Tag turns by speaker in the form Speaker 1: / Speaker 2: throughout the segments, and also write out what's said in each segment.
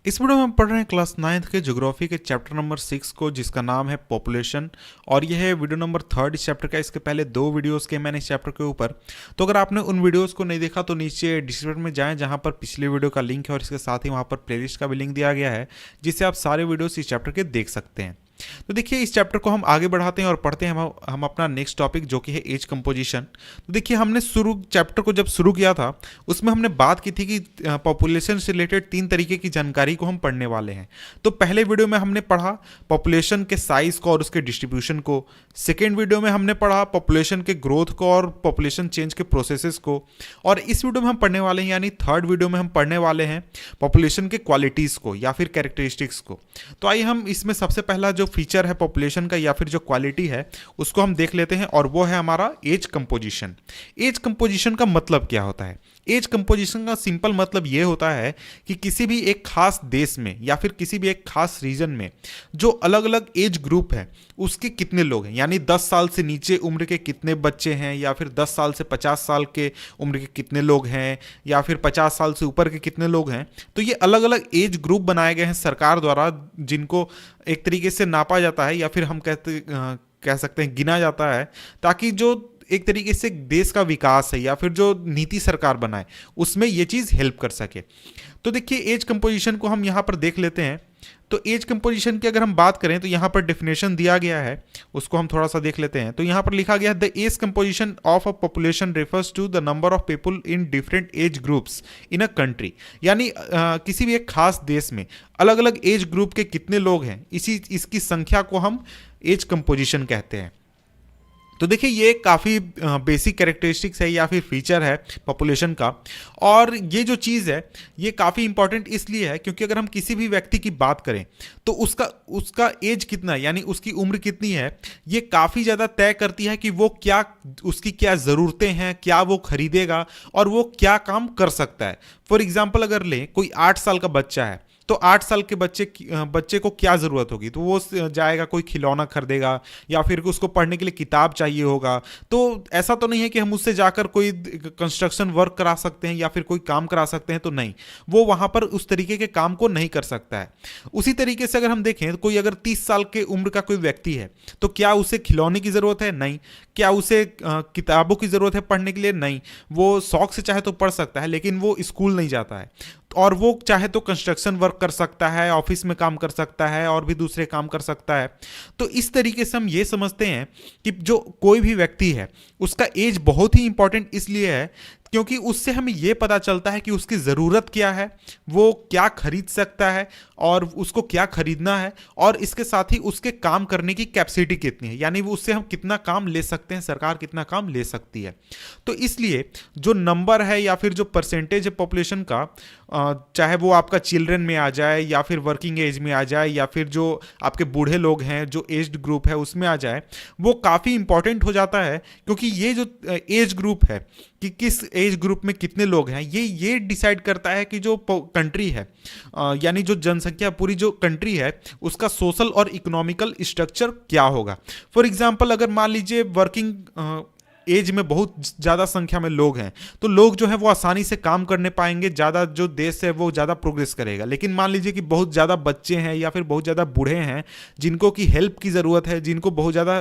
Speaker 1: इस वीडियो में हम पढ़ रहे हैं क्लास 9th के ज्योग्राफी के चैप्टर नंबर 6 को, जिसका नाम है पॉपुलेशन। और यह है वीडियो नंबर 3 इस चैप्टर का। इसके पहले 2 वीडियोस के मैंने इस चैप्टर के ऊपर। तो अगर आपने उन वीडियोस को नहीं देखा तो नीचे डिस्क्रिप्शन में जाएं, जहां पर पिछले वीडियो का लिंक है और इसके साथ ही वहां पर प्लेलिस्ट का भी लिंक दिया गया है, जिससे आप सारे वीडियोस इस चैप्टर के देख सकते हैं। तो देखिए, इस चैप्टर को हम आगे बढ़ाते हैं और पढ़ते हैं हम अपना नेक्स्ट टॉपिक, जो कि है एज कंपोजिशन। तो देखिए, हमने चैप्टर को जब शुरू किया था, उसमें हमने बात की थी कि पॉपुलेशन से रिलेटेड 3 तरीके की जानकारी को हम पढ़ने वाले हैं। तो पहले वीडियो में हमने पढ़ा पॉपुलेशन के साइज को और उसके डिस्ट्रीब्यूशन को। सेकेंड वीडियो में हमने पढ़ा पॉपुलेशन के ग्रोथ को और पॉपुलेशन चेंज के प्रोसेसेस को। और इस वीडियो में हम पढ़ने वाले हैं, यानी थर्ड वीडियो में हम पढ़ने वाले हैं पॉपुलेशन के क्वालिटीज़ को या फिर कैरेक्टरिस्टिक्स को। तो आइए हम इसमें सबसे पहला जो फीचर है पॉपुलेशन का या फिर जो क्वालिटी है, उसको हम देख लेते हैं, और वो है हमारा एज कंपोजिशन। एज कंपोजिशन का मतलब क्या होता है? एज कंपोजिशन का सिंपल मतलब ये होता है कि किसी भी एक खास देश में या फिर किसी भी एक खास रीजन में जो अलग अलग एज ग्रुप है, उसके कितने लोग हैं, यानी 10 साल से नीचे उम्र के कितने बच्चे हैं, या फिर 10 साल से 50 साल के उम्र के कितने लोग हैं, या फिर 50 साल से ऊपर के कितने लोग हैं। तो ये अलग अलग एज ग्रुप बनाए गए हैं सरकार द्वारा, जिनको एक तरीके से नापा जाता है या फिर हम कह सकते हैं गिना जाता है, ताकि जो एक तरीके से देश का विकास है या फिर जो नीति सरकार बनाए, उसमें ये चीज़ हेल्प कर सके। तो देखिए, एज कंपोजिशन को हम यहाँ पर देख लेते हैं। तो एज कंपोजिशन की अगर हम बात करें तो यहाँ पर डेफिनेशन दिया गया है, उसको हम थोड़ा सा देख लेते हैं। तो यहाँ पर लिखा गया है, the age composition of a population refers to the number of people in different age groups in a country. यानी किसी भी एक खास देश में अलग अलग एज ग्रुप के कितने लोग हैं, इसकी संख्या को हम एज कंपोजिशन कहते हैं। तो देखिए, ये काफ़ी बेसिक कैरेक्टरिस्टिक्स है या फिर फीचर है पॉपुलेशन का। और ये जो चीज़ है, ये काफ़ी इंपॉर्टेंट इसलिए है क्योंकि अगर हम किसी भी व्यक्ति की बात करें तो उसका एज कितना है, यानी उसकी उम्र कितनी है, ये काफ़ी ज़्यादा तय करती है कि वो उसकी क्या ज़रूरतें हैं, क्या वो खरीदेगा और वो क्या काम कर सकता है। फॉर एग्जाम्पल अगर लें, कोई 8 साल का बच्चा है, तो 8 साल के बच्चे को क्या ज़रूरत होगी? तो वो जाएगा, कोई खिलौना खरीदेगा या फिर उसको पढ़ने के लिए किताब चाहिए होगा। तो ऐसा तो नहीं है कि हम उससे जाकर कोई कंस्ट्रक्शन वर्क करा सकते हैं या फिर कोई काम करा सकते हैं, तो नहीं, वो वहाँ पर उस तरीके के काम को नहीं कर सकता है। उसी तरीके से अगर हम देखें, तो कोई अगर 30 साल के उम्र का कोई व्यक्ति है, तो क्या उसे खिलौने की ज़रूरत है? नहीं। क्या उसे किताबों की ज़रूरत है पढ़ने के लिए? नहीं। वो शौक से चाहे तो पढ़ सकता है, लेकिन वो स्कूल नहीं जाता है। और वो चाहे तो कंस्ट्रक्शन वर्क कर सकता है, ऑफिस में काम कर सकता है और भी दूसरे काम कर सकता है। तो इस तरीके से हम ये समझते हैं कि जो कोई भी व्यक्ति है, उसका एज बहुत ही इंपॉर्टेंट इसलिए है क्योंकि उससे हमें ये पता चलता है कि उसकी ज़रूरत क्या है, वो क्या खरीद सकता है और उसको क्या खरीदना है, और इसके साथ ही उसके काम करने की कैपेसिटी कितनी है, यानी वो उससे हम कितना काम ले सकते हैं, सरकार कितना काम ले सकती है। तो इसलिए जो नंबर है या फिर जो परसेंटेज है पॉपुलेशन का, चाहे वो आपका चिल्ड्रन में आ जाए या फिर वर्किंग एज में आ जाए या फिर जो आपके बूढ़े लोग हैं, जो एज्ड ग्रुप है उसमें आ जाए, वो काफ़ी इंपॉर्टेंट हो जाता है। क्योंकि ये जो एज ग्रुप है कि किस एज ग्रुप में कितने लोग हैं, ये डिसाइड करता है कि जो कंट्री है, यानी जो जनसंख्या पूरी जो कंट्री है, उसका सोशल और इकोनॉमिकल स्ट्रक्चर क्या होगा। फॉर एग्जांपल, अगर मान लीजिए वर्किंग एज में बहुत ज़्यादा संख्या में लोग हैं, तो लोग जो है वो आसानी से काम करने पाएंगे, ज़्यादा जो देश है वो ज़्यादा प्रोग्रेस करेगा। लेकिन मान लीजिए कि बहुत ज़्यादा बच्चे हैं या फिर बहुत ज़्यादा बूढ़े हैं, जिनको की हेल्प की ज़रूरत है, जिनको बहुत ज़्यादा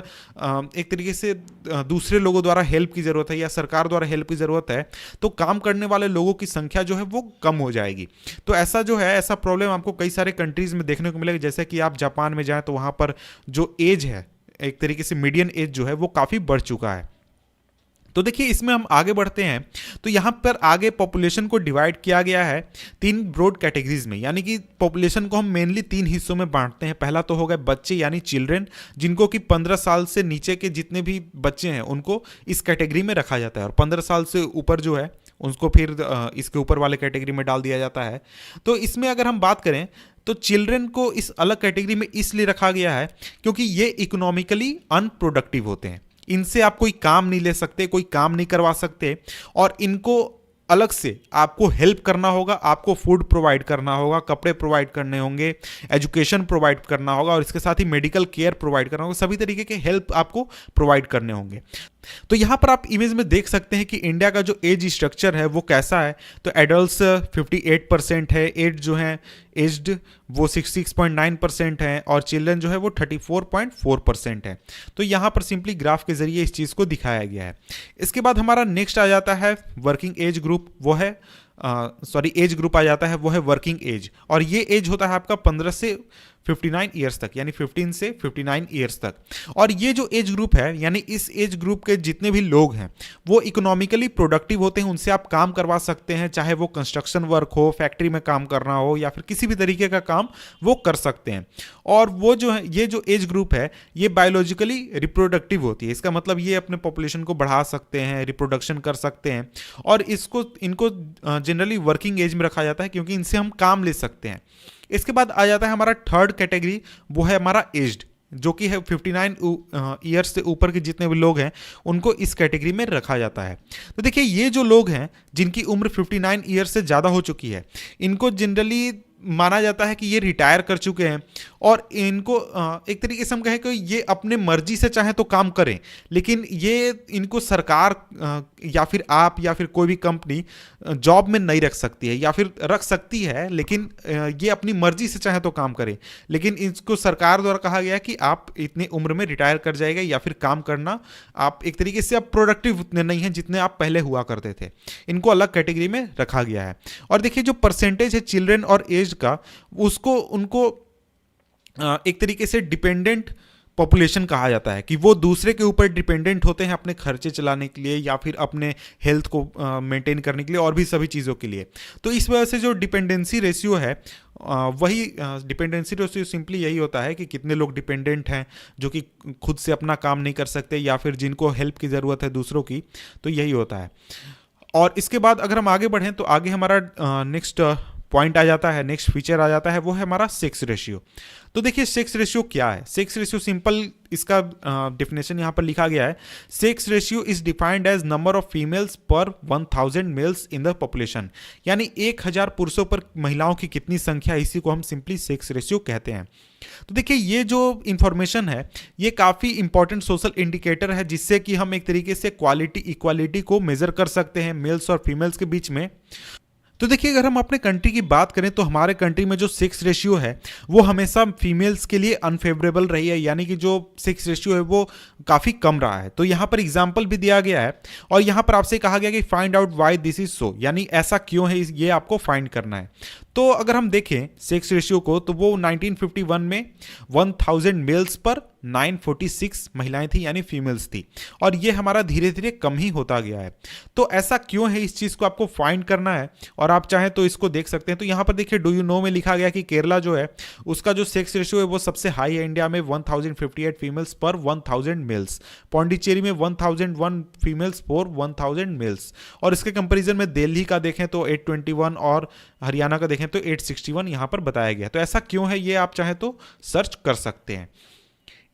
Speaker 1: एक तरीके से दूसरे लोगों द्वारा हेल्प की ज़रूरत है या सरकार द्वारा हेल्प की ज़रूरत है, तो काम करने वाले लोगों की संख्या जो है वो कम हो जाएगी। तो ऐसा जो है, ऐसा प्रॉब्लम आपको कई सारे कंट्रीज़ में देखने को मिलेगा। जैसे कि आप जापान में जाएँ तो वहाँ पर जो एज है, एक तरीके से मीडियन एज जो है वो काफ़ी बढ़ चुका है। तो देखिए, इसमें हम आगे बढ़ते हैं तो यहाँ पर आगे पॉपुलेशन को डिवाइड किया गया है 3 ब्रॉड कैटेगरीज में, यानी कि पॉपुलेशन को हम मेनली 3 हिस्सों में बांटते हैं। पहला तो हो गया बच्चे, यानी चिल्ड्रन, जिनको कि 15 साल से नीचे के जितने भी बच्चे हैं उनको इस कैटेगरी में रखा जाता है, और 15 साल से ऊपर जो है उसको फिर इसके ऊपर वाले कैटेगरी में डाल दिया जाता है। तो इसमें अगर हम बात करें तो चिल्ड्रन को इस अलग कैटेगरी में इसलिए रखा गया है क्योंकि ये इकोनॉमिकली अनप्रोडक्टिव होते हैं। इनसे आप कोई काम नहीं ले सकते, कोई काम नहीं करवा सकते, और इनको अलग से आपको हेल्प करना होगा, आपको फूड प्रोवाइड करना होगा, कपड़े प्रोवाइड करने होंगे, एजुकेशन प्रोवाइड करना होगा, और इसके साथ ही मेडिकल केयर प्रोवाइड करना होगा, सभी तरीके के हेल्प आपको प्रोवाइड करने होंगे। तो यहाँ पर आप इमेज में देख सकते हैं कि इंडिया का जो एज स्ट्रक्चर है वो कैसा है। तो एडल्ट्स 58% है, एज जो है एज्ड वो 66.9% है, और चिल्ड्रन जो है वो 34.4% है। तो यहाँ पर सिंपली ग्राफ के जरिए इस चीज़ को दिखाया गया है। इसके बाद हमारा नेक्स्ट आ जाता है वर्किंग एज ग्रुप, वो है एज ग्रुप आ जाता है, वो है वर्किंग एज। और ये एज होता है आपका 15 से 59 ईयर्स तक, यानी 15 से 59 ईयर्स तक। और ये जो एज ग्रुप है, यानी इस एज ग्रुप के जितने भी लोग हैं वो इकोनॉमिकली प्रोडक्टिव होते हैं, उनसे आप काम करवा सकते हैं, चाहे वो कंस्ट्रक्शन वर्क हो, फैक्ट्री में काम करना हो, या फिर किसी भी तरीके का काम वो कर सकते हैं। और वो जो है, ये जो एज ग्रुप है ये बायोलॉजिकली रिप्रोडक्टिव होती है। इसका मतलब ये अपने पॉपुलेशन को बढ़ा सकते हैं, रिप्रोडक्शन कर सकते हैं, और इनको जनरली वर्किंग एज में रखा जाता है क्योंकि इनसे हम काम ले सकते हैं। इसके बाद आ जाता है हमारा थर्ड कैटेगरी, वो है हमारा एज्ड, जो कि है 59 ईयर्स से ऊपर के जितने भी लोग हैं उनको इस कैटेगरी में रखा जाता है। तो देखिए, ये जो लोग हैं जिनकी उम्र 59 ईयर्स से ज़्यादा हो चुकी है, इनको जनरली माना जाता है कि ये रिटायर कर चुके हैं, और इनको एक तरीके से हम कहें कि ये अपने मर्जी से चाहे तो काम करें, लेकिन ये इनको सरकार या फिर आप या फिर कोई भी कंपनी जॉब में नहीं रख सकती है, या फिर रख सकती है लेकिन ये अपनी मर्जी से चाहे तो काम करें। लेकिन इसको सरकार द्वारा कहा गया कि आप इतनी उम्र में रिटायर कर जाएगा, या फिर काम करना आप एक तरीके से आप प्रोडक्टिव उतने नहीं हैं जितने आप पहले हुआ करते थे। इनको अलग कैटेगरी में रखा गया है। और देखिए, जो परसेंटेज है चिल्ड्रन और एज का, उनको एक तरीके से डिपेंडेंट पॉपुलेशन कहा जाता है, कि वो दूसरे के ऊपर डिपेंडेंट होते हैं अपने खर्चे चलाने के लिए, या फिर अपने हेल्थ को मेंटेन करने के लिए, और भी सभी चीज़ों के लिए। तो इस वजह से जो डिपेंडेंसी रेशियो है, वही डिपेंडेंसी रेशियो सिंपली यही होता है कि कितने लोग डिपेंडेंट हैं जो कि खुद से अपना काम नहीं कर सकते, या फिर जिनको हेल्प की ज़रूरत है दूसरों की। तो यही होता है। और इसके बाद अगर हम आगे बढ़ें तो आगे हमारा नेक्स्ट पॉइंट आ जाता है, नेक्स्ट फीचर आ जाता है, वो है हमारा सेक्स रेशियो। तो देखिए, सेक्स रेशियो क्या है? सेक्स रेशियो सिंपल इसका डेफिनेशन यहाँ पर लिखा गया है। Sex ratio is defined as number of females per 1000 males in the population, यानी 1000 पुरुषों पर महिलाओं की कितनी संख्या, इसी को हम सिंपली सेक्स रेशियो कहते हैं। तो देखिए, ये जो इंफॉर्मेशन है ये काफ़ी इंपॉर्टेंट सोशल इंडिकेटर है, जिससे कि हम एक तरीके से इक्वालिटी को मेजर कर सकते हैं मेल्स और फीमेल्स के बीच में। तो देखिए, अगर हम अपने कंट्री की बात करें तो हमारे कंट्री में जो सेक्स रेशियो है वो हमेशा फीमेल्स के लिए अनफेवरेबल रही है, यानी कि जो सेक्स रेशियो है वो काफ़ी कम रहा है। तो यहाँ पर एग्जाम्पल भी दिया गया है, और यहाँ पर आपसे कहा गया कि find out why this is so, यानी ऐसा क्यों है ये आपको फाइंड करना है। तो अगर हम देखें सेक्स रेशियो को, तो वो 1951 में 1000 मेल्स पर 946 महिलाएं थी, यानी फीमेल्स थी, और ये हमारा धीरे धीरे कम ही होता गया है। तो ऐसा क्यों है, इस चीज़ को आपको फाइंड करना है, और आप चाहें तो इसको देख सकते हैं। तो यहाँ पर देखिए, डू यू नो में लिखा गया कि केरला जो है उसका जो सेक्स रेशियो है वो सबसे हाई है इंडिया में, 1058 फीमेल्स पर 1000 मेल्स। पौंडीचेरी में 1001 फीमेल्स पर 1000 मेल्स। और इसके कंपेरिजन में दिल्ली का देखें तो 821, और हरियाणा का देखें तो 861 यहाँ पर बताया गया। तो ऐसा क्यों है ये आप चाहें तो सर्च कर सकते हैं।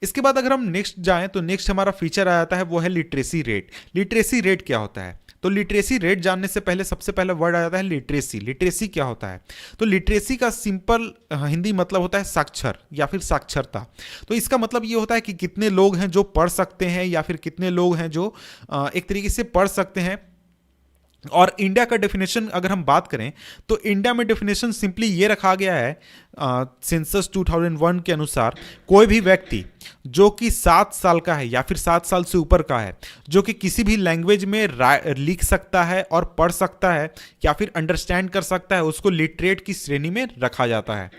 Speaker 1: इसके बाद अगर हम नेक्स्ट जाएं तो नेक्स्ट हमारा फीचर आ जाता है, वो है लिटरेसी रेट। लिटरेसी रेट क्या होता है? तो लिटरेसी रेट जानने से पहले सबसे पहले वर्ड आ जाता है लिटरेसी। लिटरेसी क्या होता है? तो लिटरेसी का सिंपल हिंदी मतलब होता है साक्षर या फिर साक्षरता। तो इसका मतलब ये होता है कि कितने लोग हैं जो पढ़ सकते हैं, या फिर कितने लोग हैं जो एक तरीके से पढ़ सकते हैं। और इंडिया का डेफिनेशन अगर हम बात करें तो इंडिया में डेफिनेशन सिंपली ये रखा गया है सेंसस 2001 के अनुसार, कोई भी व्यक्ति जो कि 7 साल का है या फिर 7 साल से ऊपर का है, जो कि किसी भी लैंग्वेज में लिख सकता है और पढ़ सकता है या फिर अंडरस्टैंड कर सकता है, उसको लिटरेट की श्रेणी में रखा जाता है।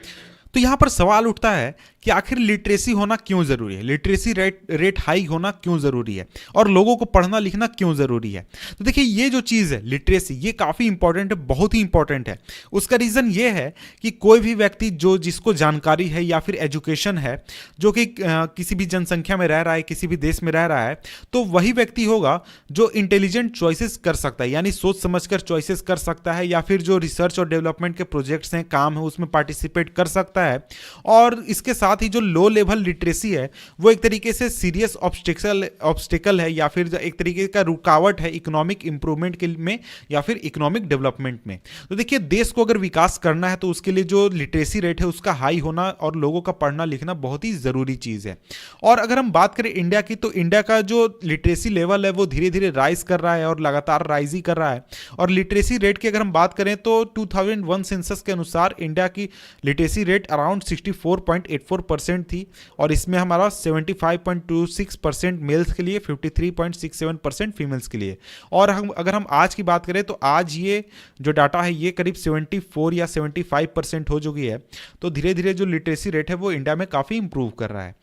Speaker 1: तो यहाँ पर सवाल उठता है कि आखिर लिटरेसी होना क्यों ज़रूरी है, लिटरेसी रेट हाई होना क्यों ज़रूरी है, और लोगों को पढ़ना लिखना क्यों ज़रूरी है। तो देखिए, ये जो चीज़ है लिटरेसी, ये काफ़ी इंपॉर्टेंट है, बहुत ही इंपॉर्टेंट है। उसका रीज़न ये है कि कोई भी व्यक्ति जिसको जानकारी है या फिर एजुकेशन है, जो कि किसी भी जनसंख्या में रह रहा है, किसी भी देश में रह रहा है, तो वही व्यक्ति होगा जो इंटेलिजेंट चॉइसेस कर सकता है, यानी सोच समझकर चॉइसेस कर सकता है, या फिर जो रिसर्च और डेवलपमेंट के प्रोजेक्ट्स हैं, काम है, उसमें पार्टिसिपेट कर सकता है है। और इसके साथ ही जो लो लेवल लिटरेसी है वो एक तरीके से सीरियस ऑब्स्टिकल है या फिर एक तरीके का रुकावट है इकोनॉमिक इंप्रूवमेंट के में या फिर इकोनॉमिक डेवलपमेंट में। तो देखिए, देश को अगर विकास करना है तो उसके लिए जो लिटरेसी रेट है उसका हाई होना और लोगों का पढ़ना लिखना बहुत ही ज़रूरी चीज़ है। और अगर हम बात करें इंडिया की, तो इंडिया का जो लिटरेसी लेवल है वो धीरे धीरे राइज कर रहा है और लगातार राइज ही कर रहा है। और लिटरेसी रेट की अगर हम बात करें तो 2001 सेंसस के अनुसार इंडिया की लिटरेसी रेट अराउंड 64.84% थी और इसमें हमारा 75.26% मेल्स के लिए, 53.67% फीमेल्स के लिए। और अगर हम आज की बात करें तो आज ये जो डाटा है ये करीब 74 या 75% हो चुकी है। तो धीरे धीरे जो लिटरेसी रेट है वो इंडिया में काफ़ी इंप्रूव कर रहा है।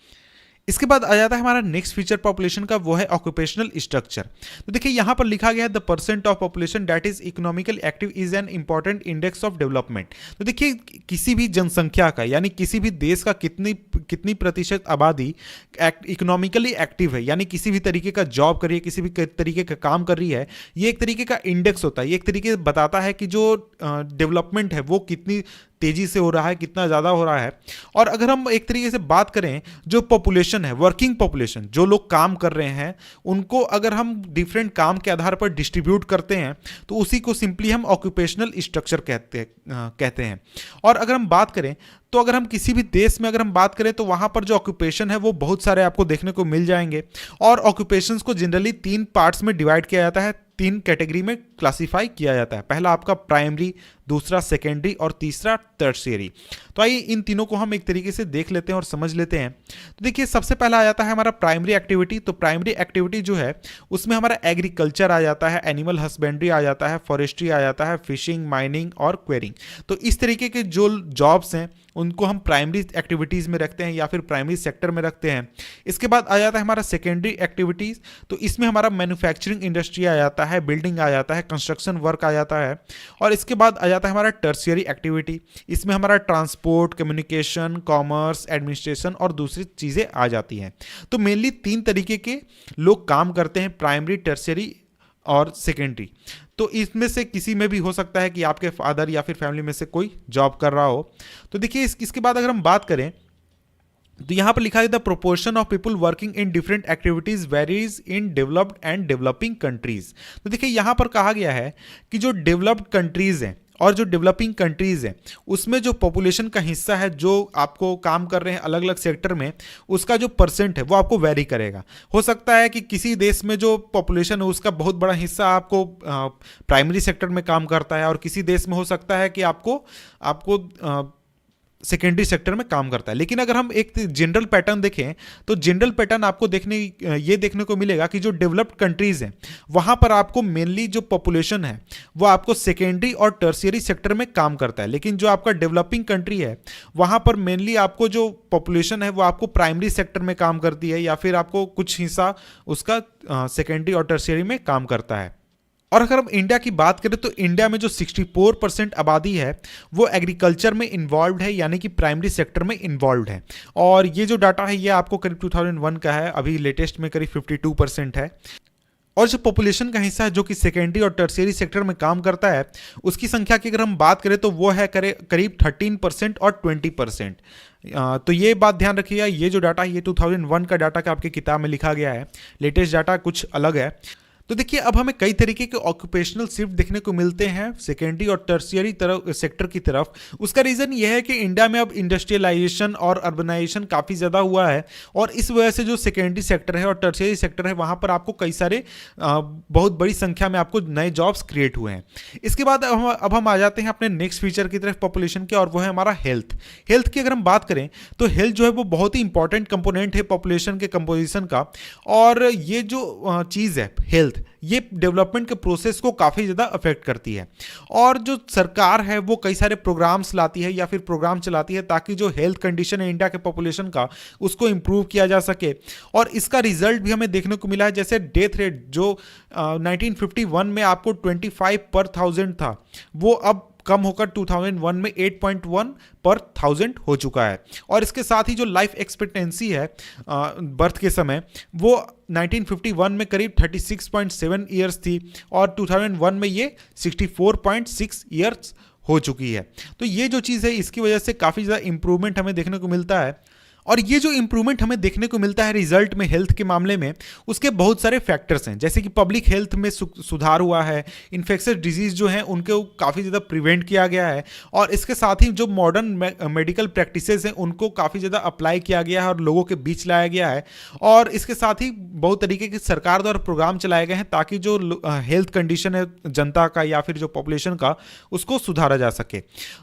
Speaker 1: इसके बाद आ जाता है हमारा नेक्स्ट फीचर पॉपुलेशन का, वो है ऑक्यूपेशनल स्ट्रक्चर। तो देखिए यहाँ पर लिखा गया है the percent of population that is economical active is an important index of development. तो देखिए, किसी भी जनसंख्या का यानी किसी भी देश का कितनी प्रतिशत आबादी इकोनॉमिकली एक्टिव है, यानी किसी भी तरीके का जॉब कर रही है, किसी भी तरीके का काम कर रही है, ये एक तरीके का इंडेक्स होता है। ये एक तरीके से बताता है कि जो डेवलपमेंट है वो कितनी तेजी से हो रहा है, कितना ज़्यादा हो रहा है। और अगर हम एक तरीके से बात करें, जो पॉपुलेशन है, वर्किंग पॉपुलेशन, जो लोग काम कर रहे हैं, उनको अगर हम डिफरेंट काम के आधार पर डिस्ट्रीब्यूट करते हैं तो उसी को सिंपली हम ऑक्यूपेशनल स्ट्रक्चर कहते हैं। और अगर हम बात करें तो अगर हम किसी भी देश में अगर हम बात करें तो वहाँ पर जो ऑक्यूपेशन है वो बहुत सारे आपको देखने को मिल जाएंगे। और ऑक्यूपेशंस को जनरली 3 पार्ट्स में डिवाइड किया जाता है, 3 कैटेगरी में क्लासिफाई किया जाता है। पहला आपका प्राइमरी, दूसरा सेकेंडरी और तीसरा टर्शियरी। तो आइए इन तीनों को हम एक तरीके से देख लेते हैं और समझ लेते हैं। तो देखिए, सबसे पहला आ जाता है हमारा प्राइमरी एक्टिविटी। तो प्राइमरी एक्टिविटी जो है उसमें हमारा एग्रीकल्चर आ जाता है, एनिमल हस्बेंड्री आ जाता है, फॉरेस्ट्री आ जाता है, फिशिंग, माइनिंग और क्वेरिंग। तो इस तरीके के जो जॉब्स हैं उनको हम प्राइमरी एक्टिविटीज़ में रखते हैं या फिर प्राइमरी सेक्टर में रखते हैं। इसके बाद आ जाता है हमारा सेकेंडरी एक्टिविटीज़। तो इसमें हमारा मैन्युफैक्चरिंग इंडस्ट्री आ जाता है, बिल्डिंग आ जाता है, कंस्ट्रक्शन वर्क आ जाता है। और इसके बाद आ जाता है हमारा टर्शियरी एक्टिविटी। इसमें हमारा ट्रांसपोर्ट, कम्युनिकेशन, कॉमर्स, एडमिनिस्ट्रेशन और दूसरी चीज़ें आ जाती हैं। तो मेनली 3 तरीके के लोग काम करते हैं, प्राइमरी, टर्शियरी और सेकेंडरी। तो इसमें से किसी में भी हो सकता है कि आपके फादर या फिर फैमिली में से कोई जॉब कर रहा हो। तो देखिए, इसके बाद अगर हम बात करें तो यहाँ पर लिखा है the proportion of people working in different activities varies in developed and developing countries. तो देखिए, यहाँ पर कहा गया है कि जो डेवलप्ड कंट्रीज हैं और जो डेवलपिंग कंट्रीज़ हैं उसमें जो पॉपुलेशन का हिस्सा है जो आपको काम कर रहे हैं अलग अलग सेक्टर में, उसका जो परसेंट है वो आपको वेरी करेगा। हो सकता है कि किसी देश में जो पॉपुलेशन है उसका बहुत बड़ा हिस्सा आपको प्राइमरी सेक्टर में काम करता है और किसी देश में हो सकता है कि आपको सेकेंडरी सेक्टर में काम करता है। लेकिन अगर हम एक जनरल पैटर्न देखें तो जनरल पैटर्न आपको देखने को मिलेगा कि जो डेवलप्ड कंट्रीज़ हैं वहाँ पर आपको मेनली जो पॉपुलेशन है वो आपको सेकेंडरी और टर्शियरी सेक्टर में काम करता है। लेकिन जो आपका डेवलपिंग कंट्री है वहाँ पर मेनली आपको जो पॉपुलेशन है वो आपको प्राइमरी सेक्टर में काम करती है या फिर आपको कुछ हिस्सा उसका सेकेंडरी और टर्शियरी में काम करता है। और अगर हम इंडिया की बात करें तो इंडिया में जो 64% आबादी है वो एग्रीकल्चर में इन्वॉल्व है, यानी कि प्राइमरी सेक्टर में इन्वॉल्व है। और ये जो डाटा है ये आपको करीब 2001 का है, अभी लेटेस्ट में करीब 52% है। और जो पॉपुलेशन का हिस्सा है जो कि सेकेंडरी और टर्शियरी सेक्टर में काम करता है उसकी संख्या की अगर हम बात करें तो वो है करीब 13% और 20%। तो ये बात ध्यान रखिएगा, ये जो डाटा है ये 2001 का डाटा का आपकी किताब में लिखा गया है, लेटेस्ट डाटा कुछ अलग है। तो देखिए, अब हमें कई तरीके के ऑक्यूपेशनल शिफ्ट देखने को मिलते हैं सेकेंडरी और टर्शियरी सेक्टर की तरफ। उसका रीज़न ये है कि इंडिया में अब इंडस्ट्रियलाइजेशन और अर्बनाइजेशन काफ़ी ज़्यादा हुआ है और इस वजह से जो सेकेंडरी सेक्टर है और टर्शियरी सेक्टर है वहाँ पर आपको कई सारे बहुत बड़ी संख्या में आपको नए जॉब्स क्रिएट हुए हैं। इसके बाद अब हम आ जाते हैं अपने नेक्स्ट फीचर की तरफ पॉपुलेशन के, और वो है हमारा हेल्थ। हेल्थ की अगर हम बात करें तो हेल्थ जो है वो बहुत ही इंपॉर्टेंट कंपोनेंट है पॉपुलेशन के कंपोजिशन का। और ये जो चीज़ है हेल्थ, ये डेवलपमेंट के प्रोसेस को काफ़ी ज़्यादा अफेक्ट करती है। और जो सरकार है वो कई सारे प्रोग्राम्स लाती है या फिर प्रोग्राम चलाती है ताकि जो हेल्थ कंडीशन है इंडिया के पॉपुलेशन का उसको इम्प्रूव किया जा सके। और इसका रिजल्ट भी हमें देखने को मिला है, जैसे डेथ रेट जो 1951 में आपको 25 पर 1000 था वो अब कम होकर 2001 में 8.1 पर 1000 हो चुका है। और इसके साथ ही जो लाइफ एक्सपेक्टेंसी है बर्थ के समय वो 1951 में करीब 36.7 ईयर्स थी और 2001 में ये 64.6 ईयर्स हो चुकी है। तो ये जो चीज़ है इसकी वजह से काफ़ी ज़्यादा इंप्रूवमेंट हमें देखने को मिलता है। और ये जो इंप्रूवमेंट हमें देखने को मिलता है रिजल्ट में हेल्थ के मामले में, उसके बहुत सारे फैक्टर्स हैं, जैसे कि पब्लिक हेल्थ में सुधार हुआ है, इन्फेक्शियस डिजीज जो हैं उनको काफ़ी ज़्यादा प्रिवेंट किया गया है, और इसके साथ ही जो मॉडर्न मेडिकल प्रैक्टिसेस हैं उनको काफ़ी ज़्यादा अप्लाई किया गया है और लोगों के बीच लाया गया है। और इसके साथ ही बहुत तरीके के सरकार द्वारा प्रोग्राम चलाए गए हैं ताकि जो हेल्थ कंडीशन है जनता का या फिर जो पॉपुलेशन का, उसको सुधारा जा सके।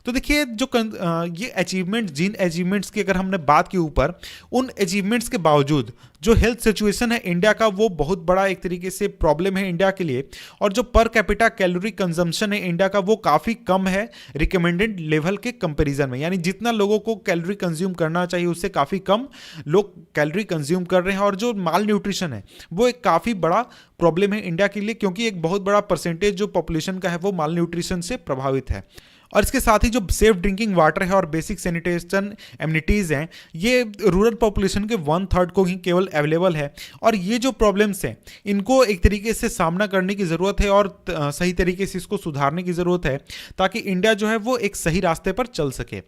Speaker 1: तो देखिए ये अचीवमेंट, जिन अचीवमेंट्स की अगर हमने बात की ऊपर, उन अचीवमेंट्स के बावजूद जो हेल्थ सिचुएशन है इंडिया का, वो बहुत बड़ा एक तरीके से प्रॉब्लम है इंडिया के लिए। और जो पर कैपिटा कैलोरी कंजम्पशन है इंडिया का, वो काफ़ी कम है रिकमेंडेड लेवल के कंपैरिजन में, यानी जितना लोगों को कैलोरी कंज्यूम करना चाहिए उससे काफ़ी कम लोग कैलोरी कंज्यूम कर रहे हैं। और जो माल न्यूट्रिशन है वो एक काफ़ी बड़ा प्रॉब्लम है इंडिया के लिए, क्योंकि एक बहुत बड़ा परसेंटेज जो पॉपुलेशन का है वो माल न्यूट्रिशन से प्रभावित है। और इसके साथ ही जो सेफ ड्रिंकिंग वाटर है और बेसिक सैनिटेशन एमिनिटीज़ हैं, ये रूरल पॉपुलेशन के 1/3 को ही केवल अवेलेबल है। और ये जो प्रॉब्लम्स हैं इनको एक तरीके से सामना करने की ज़रूरत है और सही तरीके से इसको सुधारने की ज़रूरत है, ताकि इंडिया जो है वो एक सही रास्ते पर चल सके।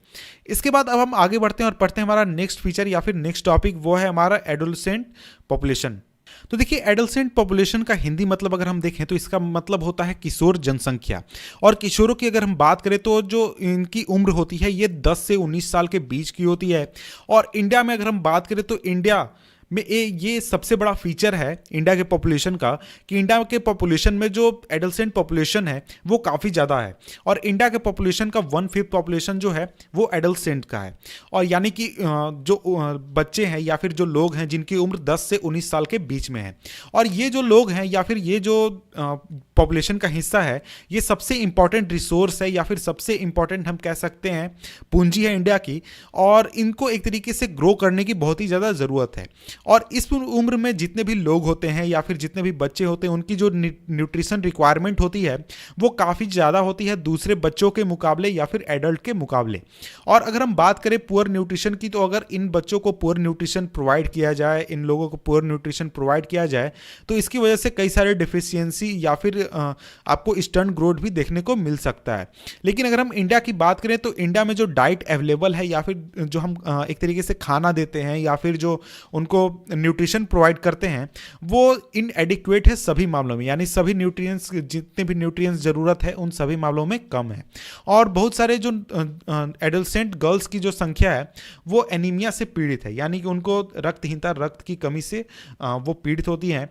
Speaker 1: इसके बाद अब हम आगे बढ़ते हैं और पढ़ते हैं हमारा नेक्स्ट फीचर या फिर नेक्स्ट टॉपिक, वो है हमारा एडोलसेंट पॉपुलेशन। तो देखिए, एडोलसेंट पॉपुलेशन का हिंदी मतलब अगर हम देखें तो इसका मतलब होता है किशोर जनसंख्या। और किशोरों की अगर हम बात करें तो जो इनकी उम्र होती है ये 10 से 19 साल के बीच की होती है। और इंडिया में अगर हम बात करें तो इंडिया में ये सबसे बड़ा फीचर है इंडिया के पॉपुलेशन का, कि इंडिया के पॉपुलेशन में जो एडोलसेंट पॉपुलेशन है वो काफ़ी ज़्यादा है। और इंडिया के पॉपुलेशन का 1/5 पॉपुलेशन जो है वो एडोलसेंट का है। और यानी कि जो बच्चे हैं या फिर जो लोग हैं जिनकी उम्र 10 से 19 साल के बीच में है। और ये जो लोग हैं या फिर ये जो पॉपुलेशन का हिस्सा है, ये सबसे इंपॉर्टेंट रिसोर्स है या फिर सबसे इंपॉर्टेंट हम कह सकते हैं पूंजी है इंडिया की। और इनको एक तरीके से ग्रो करने की बहुत ही ज़्यादा ज़रूरत है। और इस उम्र में जितने भी लोग होते हैं या फिर जितने भी बच्चे होते हैं, उनकी जो न्यूट्रिशन रिक्वायरमेंट होती है वो काफ़ी ज़्यादा होती है दूसरे बच्चों के मुकाबले या फिर एडल्ट के मुकाबले। और अगर हम बात करें पुअर न्यूट्रिशन की, तो अगर इन बच्चों को पुअर न्यूट्रिशन प्रोवाइड किया जाए, इन लोगों को पुअर न्यूट्रिशन प्रोवाइड किया जाए, तो इसकी वजह से कई सारे डिफिशियंसी या फिर आपको स्टर्न ग्रोथ भी देखने को मिल सकता है। लेकिन अगर हम इंडिया की बात करें तो इंडिया में जो डाइट अवेलेबल है या फिर जो हम एक तरीके से खाना देते हैं या फिर जो उनको न्यूट्रिशन प्रोवाइड करते हैं, वो इनएडिक्वेट है सभी मामलों में, यानी सभी न्यूट्रिएंट्स, जितने भी न्यूट्रिएंट्स ज़रूरत है उन सभी मामलों में कम है। और बहुत सारे जो एडोलसेंट गर्ल्स की जो संख्या है वो एनीमिया से पीड़ित है, यानी कि उनको रक्तहीनता, रक्त की कमी से वो पीड़ित होती हैं।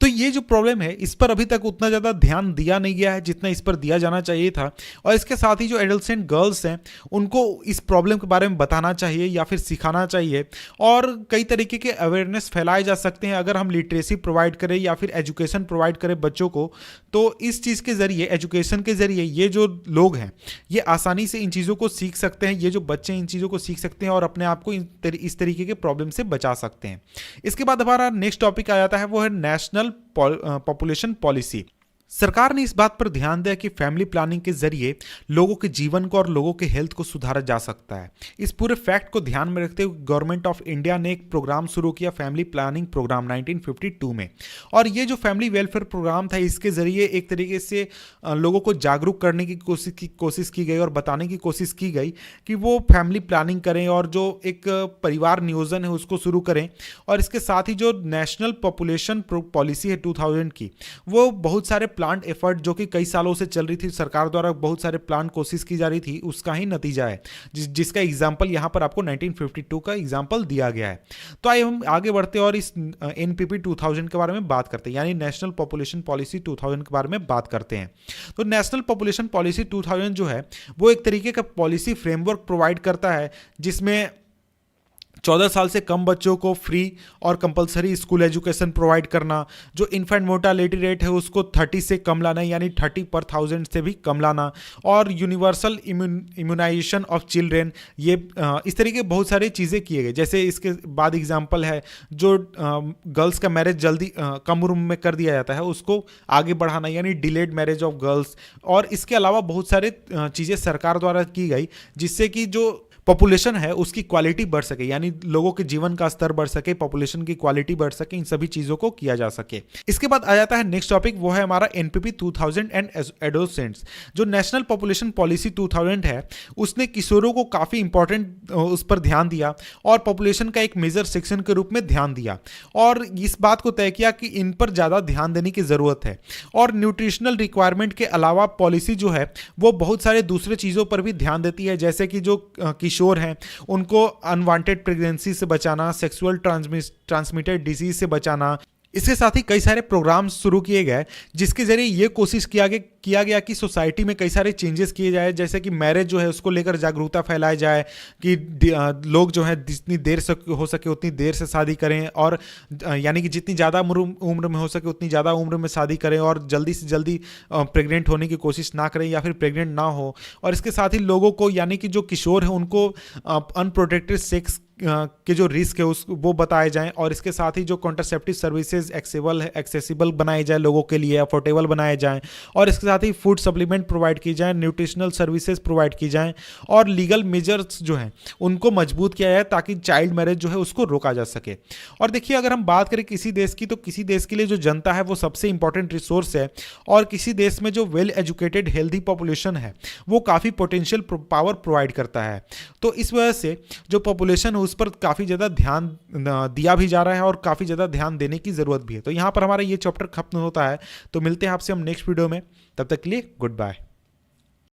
Speaker 1: तो ये जो प्रॉब्लम है इस पर अभी तक उतना ज़्यादा ध्यान दिया नहीं गया है जितना इस पर दिया जाना चाहिए था। और इसके साथ ही जो एडोलसेंट गर्ल्स हैं उनको इस प्रॉब्लम के बारे में बताना चाहिए या फिर सिखाना चाहिए। और कई तरीके के अवेयरनेस फैलाए जा सकते हैं अगर हम लिटरेसी प्रोवाइड करें या फिर एजुकेशन प्रोवाइड करें बच्चों को। तो इस चीज़ के ज़रिए, एजुकेशन के ज़रिए, ये जो लोग हैं ये आसानी से इन चीज़ों को सीख सकते हैं, ये जो बच्चे इन चीज़ों को सीख सकते हैं और अपने आप को इस तरीके के प्रॉब्लम से बचा सकते हैं। इसके बाद हमारा नेक्स्ट टॉपिक आ जाता है, वो है नेशनल पॉपुलेशन पॉलिसी। सरकार ने इस बात पर ध्यान दिया कि फैमिली प्लानिंग के जरिए लोगों के जीवन को और लोगों के हेल्थ को सुधारा जा सकता है। इस पूरे फैक्ट को ध्यान में रखते हुए गवर्नमेंट ऑफ इंडिया ने एक प्रोग्राम शुरू किया, फैमिली प्लानिंग प्रोग्राम 1952 में। और ये जो फैमिली वेलफेयर प्रोग्राम था, इसके जरिए एक तरीके से लोगों को जागरूक करने की कोशिश की गई और बताने की कोशिश की गई कि वो फैमिली प्लानिंग करें और जो एक परिवार नियोजन है उसको शुरू करें। और इसके साथ ही जो नेशनल पॉपुलेशन पॉलिसी है 2000 की, वो बहुत सारे प्लांट एफर्ट जो कि कई सालों से चल रही थी, सरकार द्वारा बहुत सारे प्लांट कोशिश की जा रही थी, उसका ही नतीजा है, जिसका एग्जाम्पल यहाँ पर आपको 1952 का एग्जाम्पल दिया गया है। तो आइए हम आगे बढ़ते हैं और इस एनपीपी 2000 के बारे में बात करते हैं, यानी नेशनल पॉपुलेशन पॉलिसी 2000 के बारे में बात करते हैं। तो नेशनल पॉपुलेशन पॉलिसी 2000 जो है वो एक तरीके का पॉलिसी फ्रेमवर्क प्रोवाइड करता है जिसमें 14 साल से कम बच्चों को फ्री और कंपलसरी स्कूल एजुकेशन प्रोवाइड करना, जो इन्फेंट मोर्टालिटी रेट है उसको 30 से कम लाना, यानी 30 पर 1000 से भी कम लाना, और यूनिवर्सल इम्यूनाइजेशन ऑफ चिल्ड्रेन। ये इस तरीके बहुत सारी चीज़ें किए गए। जैसे इसके बाद एग्जांपल है जो गर्ल्स का मैरिज जल्दी कम उम्र में कर दिया जाता है उसको आगे बढ़ाना, यानी डिलेड मैरिज ऑफ गर्ल्स। और इसके अलावा बहुत सारे चीज़ें सरकार द्वारा की गई जिससे कि जो पॉपुलेशन है उसकी क्वालिटी बढ़ सके, यानी लोगों के जीवन का स्तर बढ़ सके, पॉपुलेशन की क्वालिटी बढ़ सके, इन सभी चीजों को किया जा सके। इसके बाद आ जाता है नेक्स्ट टॉपिक, वो है हमारा एनपीपी 2000 एंड एडोसेंट्स। जो नेशनल पॉपुलेशन पॉलिसी 2000 है उसने किशोरों को काफी इंपॉर्टेंट उस पर ध्यान दिया और पॉपुलेशन का एक मेजर सेक्शन के रूप में ध्यान दिया और इस बात को तय किया कि इन पर ज्यादा ध्यान देने की जरूरत है। और न्यूट्रिशनल रिक्वायरमेंट के अलावा पॉलिसी जो है वो बहुत सारे दूसरे चीजों पर भी ध्यान देती है, जैसे कि जो किशोर हैं उनको अनवांटेड प्रेगनेंसी से बचाना, सेक्सुअल ट्रांसमिटेड डिजीज से बचाना। इसके साथ ही कई सारे प्रोग्राम्स शुरू किए गए जिसके जरिए ये कोशिश किया गया कि सोसाइटी में कई सारे चेंजेस किए जाए, जैसे कि मैरिज जो है उसको लेकर जागरूकता फैलाई जाए कि लोग जो है जितनी देर से हो सके उतनी देर से शादी करें और यानी कि जितनी ज़्यादा उम्र में हो सके उतनी ज़्यादा उम्र में शादी करें और जल्दी से जल्दी प्रेग्नेंट होने की कोशिश ना करें या फिर प्रेग्नेंट ना हो। और इसके साथ ही लोगों को यानी कि जो किशोर हैं उनको अनप्रोटेक्टेड सेक्स के जो रिस्क है वो बताए जाएं और इसके साथ ही जो कॉन्ट्रासेप्टिव सर्विसेज एक्सेसिबल बनाए जाए, लोगों के लिए अफोर्डेबल बनाए जाएं और इसके साथ ही फूड सप्लीमेंट प्रोवाइड की जाए, न्यूट्रिशनल सर्विसेज प्रोवाइड की जाएं और लीगल मेजर्स जो हैं उनको मजबूत किया जाए ताकि चाइल्ड मैरिज जो है उसको रोका जा सके। और देखिए अगर हम बात करें किसी देश की, तो किसी देश के लिए जो जनता है वो सबसे इंपॉर्टेंट रिसोर्स है और किसी देश में जो वेल एजुकेटेड हेल्दी पॉपुलेशन है वो काफ़ी पोटेंशियल पावर प्रोवाइड करता है। तो इस वजह से जो पॉपुलेशन है उस पर काफ़ी ज़्यादा ध्यान दिया भी जा रहा है और काफ़ी ज़्यादा ध्यान देने की ज़रूरत भी है। तो यहाँ पर हमारा ये चैप्टर खत्म होता है। तो मिलते हैं आपसे हम नेक्स्ट वीडियो में, तब तक के लिए गुड बाय।